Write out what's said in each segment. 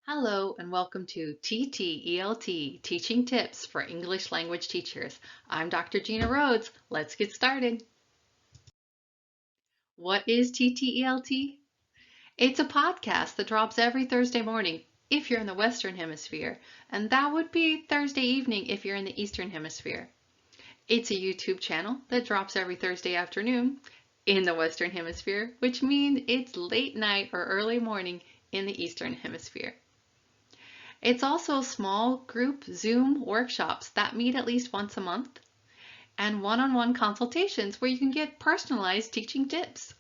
Hello and welcome to TTELT, Teaching Tips for English Language Teachers. I'm Dr. Gena Rhoades. Let's get started. What is TTELT? It's a podcast that drops every Thursday morning if you're in the Western Hemisphere, and that would be Thursday evening if you're in the Eastern Hemisphere. It's a YouTube channel that drops every Thursday afternoon in the Western Hemisphere, which means it's late night or early morning in the Eastern Hemisphere. It's also small group Zoom workshops that meet at least once a month and one-on-one consultations where you can get personalized teaching tips.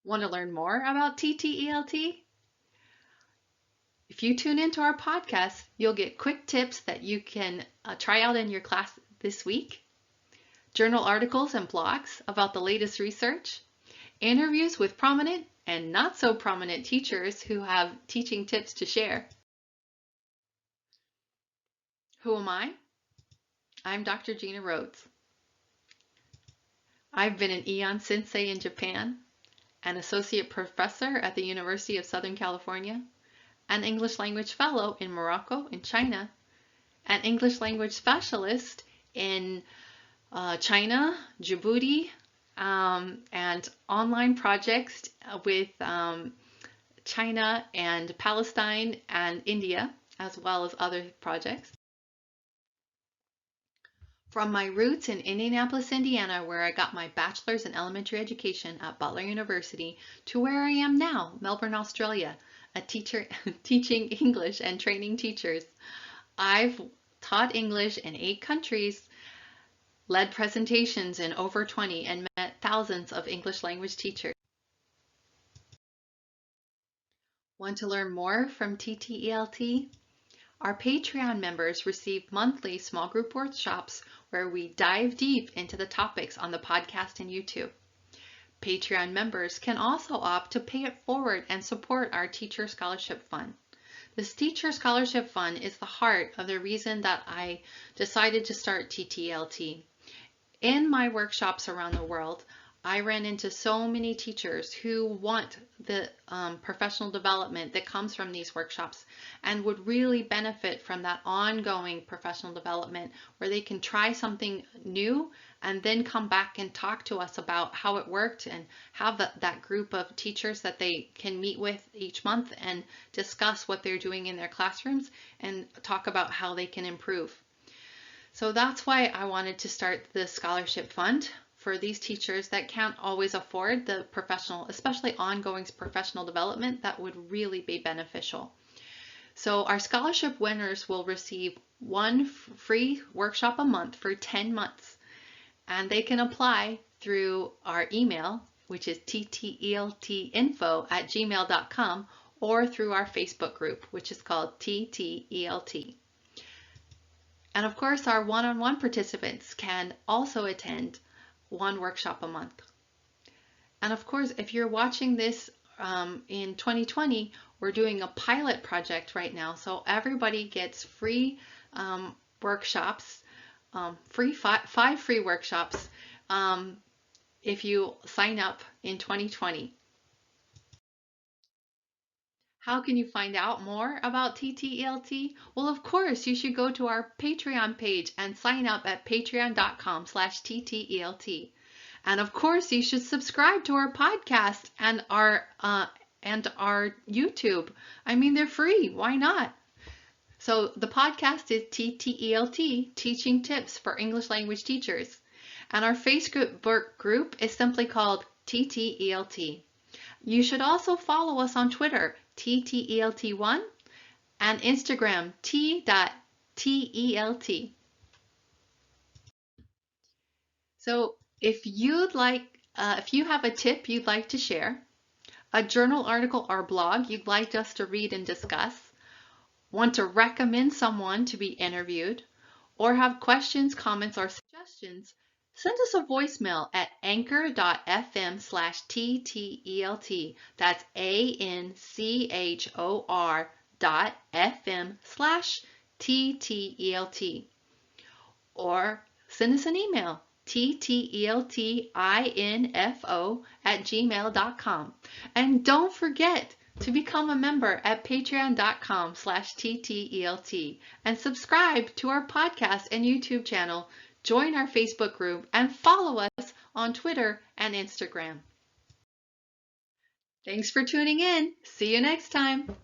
Want to learn more about TTELT? If you tune into our podcast, you'll get quick tips that you can try out in your class this week, journal articles and blogs about the latest research, interviews with prominent and not so prominent teachers who have teaching tips to share. Who am I? I'm Dr. Gena Rhoades. I've been an Eon Sensei in Japan, an associate professor at the University of Southern California, an English language fellow in Morocco and China, an English language specialist in China, Djibouti, and online projects with China and Palestine and India, as well as other projects. From my roots in Indianapolis, Indiana, where I got my bachelor's in elementary education at Butler University, to where I am now, Melbourne, Australia, a teacher teaching English and training teachers. I've taught English in 8 countries, led presentations in over 20, and met thousands of English language teachers. Want to learn more from TTELT? Our Patreon members receive monthly small group workshops where we dive deep into the topics on the podcast and YouTube. Patreon members can also opt to pay it forward and support our Teacher Scholarship Fund. This Teacher Scholarship Fund is the heart of the reason that I decided to start TTELT. In my workshops around the world, I ran into so many teachers who want the professional development that comes from these workshops and would really benefit from that ongoing professional development where they can try something new and then come back and talk to us about how it worked and have that group of teachers that they can meet with each month and discuss what they're doing in their classrooms and talk about how they can improve. So that's why I wanted to start the scholarship fund for these teachers that can't always afford the professional, especially ongoing professional development that would really be beneficial. So our scholarship winners will receive one free workshop a month for 10 months, and they can apply through our email, which is tteltinfo@gmail.com, or through our Facebook group, which is called TTELT. And of course, our one-on-one participants can also attend one workshop a month. And of course, if you're watching this in 2020, we're doing a pilot project right now. So everybody gets free workshops, five free workshops if you sign up in 2020. How can you find out more about TTELT? Well, of course, you should go to our Patreon page and sign up at patreon.com/TTELT. And of course, you should subscribe to our podcast and our YouTube. I mean, they're free. Why not? So the podcast is TTELT, Teaching Tips for English Language Teachers. And our Facebook group is simply called TTELT. You should also follow us on Twitter, TTELT1, and Instagram, t.telt. So if you have a tip you'd like to share, a journal article or blog you'd like us to read and discuss, want to recommend someone to be interviewed, or have questions, comments, or suggestions, send us a voicemail at anchor.fm/TTELT. That's ANCHOR.FM/TTELT. Or send us an email, tteltinfo@gmail.com. And don't forget to become a member at patreon.com/TTELT and subscribe to our podcast and YouTube channel, join our Facebook group, and follow us on Twitter and Instagram. Thanks for tuning in. See you next time.